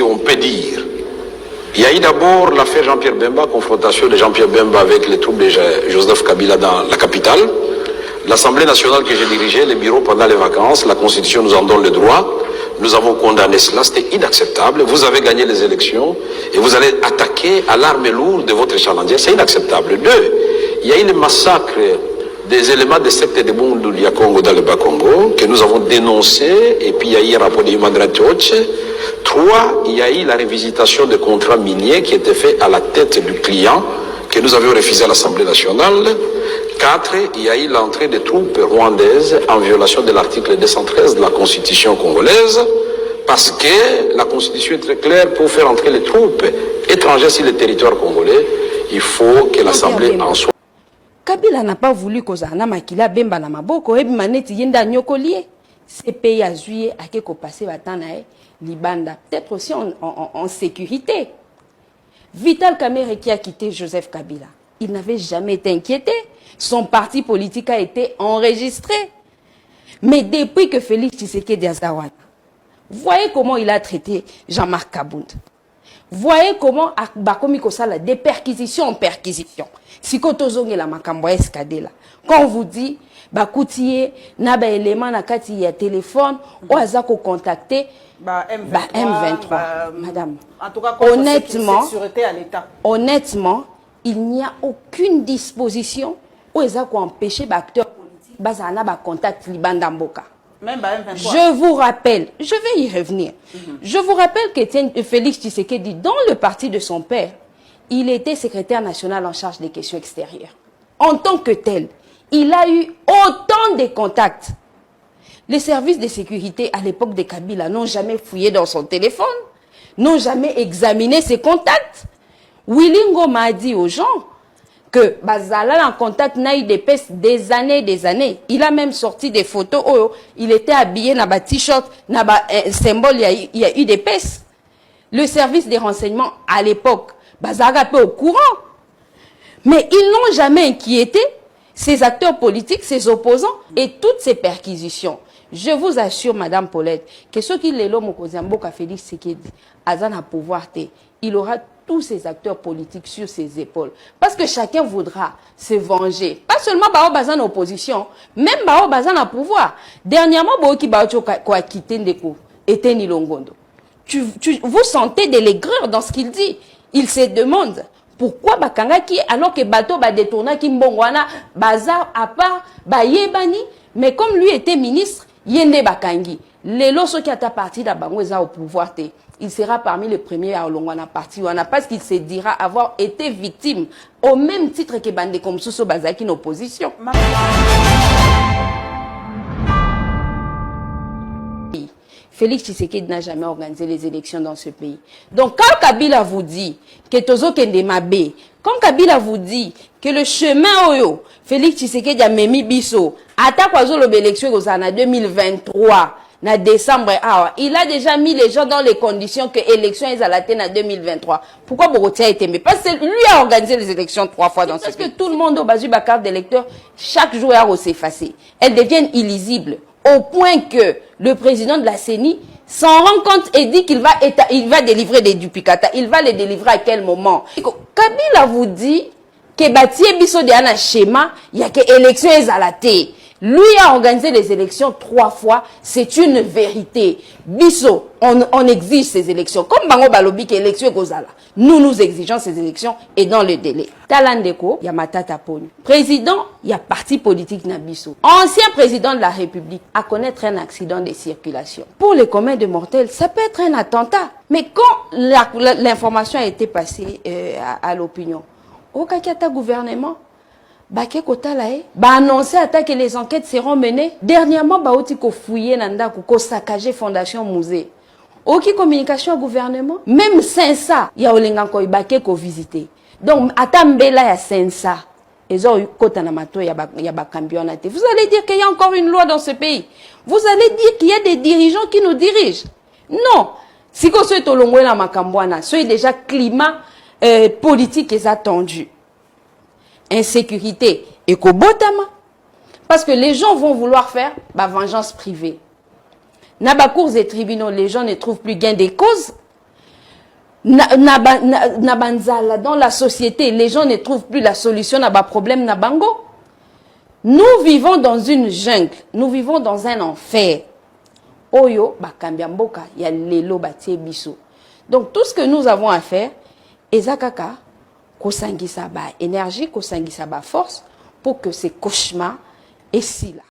qu'on peut dire. Il y a eu d'abord l'affaire Jean-Pierre Bemba, confrontation de Jean-Pierre Bemba avec les troupes de Joseph Kabila dans la capitale. L'Assemblée nationale que j'ai dirigée, les bureaux pendant les vacances, la Constitution nous en donne le droit. Nous avons condamné cela, c'était inacceptable. Vous avez gagné les élections et vous allez attaquer à l'arme lourde de votre challenger. C'est inacceptable. Deux, il y a eu le massacre des éléments des sectes de Bundu Congo dans le Bas-Congo que nous avons dénoncé, et puis il y a eu un rapport de Human Rights Watch. Trois, il y a eu la révisitation des contrats miniers qui étaient faits à la tête du client que nous avions refusé à l'Assemblée nationale. Quatre, il y a eu l'entrée des troupes rwandaises en violation de l'article 213 de la Constitution congolaise, parce que la Constitution est très claire, pour faire entrer les troupes étrangères sur le territoire congolais, il faut que l'Assemblée en soit. Kabila n'a pas voulu que Zana Makila Bemba na maboko et maneti yenda nyokolie. Ces pays à juillet à quelque passé batanae Libanda, peut-être aussi en sécurité. Vital Kamerhe qui a quitté Joseph Kabila, il n'avait jamais été inquiété. Son parti politique a été enregistré. Mais depuis que Félix Tshisekedi Azawad, voyez comment il a traité Jean-Marc Kabound. Voyez comment Bakomi Kosala des perquisitions en perquisition. Si kotozonge la makambo escadela. Quand on vous dit bakoutie na ba élément na kati ya téléphone ou azako contacter M23 madame. En tout cas, honnêtement, il n'y a aucune disposition où azako empêcher acteurs politiques bazana ba contact libanda mboka. Même M23. Je vous rappelle, je vais y revenir. Je vous rappelle que Félix Tshisekedi, dans le parti de son père, il était secrétaire national en charge des questions extérieures. En tant que tel, il a eu autant de contacts. Les services de sécurité à l'époque de Kabila n'ont jamais fouillé dans son téléphone, n'ont jamais examiné ses contacts. Willy Ngoma a dit aux gens que Bazala en contact n'a eu des années. Il a même sorti des photos où il était habillé dans un t-shirt, dans un symbole, il y a eu des pestes. Le service des renseignements à l'époque, Bazala peu au courant. Mais ils n'ont jamais inquiété ces acteurs politiques, ces opposants et toutes ces perquisitions. Je vous assure, Madame Paulette, que ce qu'il est l'homme au Mboka Félix Tshisekedi, Azan a pouvoir, il aura tous ces acteurs politiques sur ses épaules. Parce que chacun voudra se venger. Pas seulement Bao Bazan en opposition, même Bao Bazan en pouvoir. Dernièrement, Boki Baocho a quitté Ndeko, était Nilongondo. Vous sentez de l'aigreur dans ce qu'il dit. Il se demande pourquoi Bakangaki, alors que Bato ba détourna Kimbongwana, Baza à part, Bayebani, mais comme lui était ministre, Yende Bakangi. Lelo so qui a ta partie d'Abangoza au pouvoir, il sera parmi les premiers à Olongwana parti, parce qu'il se dira avoir été victime au même titre que Bande comme Sousso Bazaki en opposition. Félix Tshisekedi n'a jamais organisé les élections dans ce pays. Donc quand Kabila vous dit que Tozo Kendemabe, quand Kabila vous dit que le chemin Oyo, Félix Tshisekedi a memi biso, attaque l'élection en 2023, en décembre, il a déjà mis les gens dans les conditions que l'élection est à la tête en 2023. Pourquoi Borotia a été mis? Parce que lui a organisé les élections 3 fois dans ce pays. Parce que tout le monde au bas de la carte d'électeur, chaque joueur a s'effacer. Elles deviennent illisibles. Au point que le président de la CENI s'en rend compte et dit qu'il va délivrer des duplicatas. Il va les délivrer à quel moment? Kabila vous dit que Batie Biso de un schéma, il y a que élection est à la tête. Lui a organisé les élections 3 fois, c'est une vérité. Biso, on exige ces élections. Comme Bango Balobi qui élection Gozala. Nous exigeons ces élections et dans le délai. Talandeko, il y a Matata Pony. Président, il y a parti politique Nabiso. Ancien président de la République, à connaître un accident de circulation. Pour les communs de mortels, ça peut être un attentat. Mais quand l'information a été passée à l'opinion, au Kakata gouvernement, Baké Kotalae, annoncé que les enquêtes seront menées. Dernièrement, Baoti ko fouillé nanda ko saccagé fondation musée. Aucune communication au gouvernement. Même Sensa, il y a Olengan ko Baké ko visiter. Donc atambela ya Sensa. Ils ont eu Kotanamato ya Bakambionate. Vous allez dire qu'il y a encore une loi dans ce pays. Vous allez dire qu'il y a des dirigeants qui nous dirigent. Non. Si vous souhaitez Olongwe la Makambouana, c'est déjà climat politique est attendu. Insécurité et Kobotama. Parce que les gens vont vouloir faire vengeance privée. Dans les cours et tribunaux, les gens ne trouvent plus gain des causes. dans la société, les gens ne trouvent plus la solution à bas problème na bango. Nous vivons dans une jungle, nous vivons dans un enfer. Oyo bakambia mboka ya lelo batie biso. Donc tout ce que nous avons à faire, ezakaka kosangisa ba énergie, kosangisa ba force pour que ces cauchemars et si là.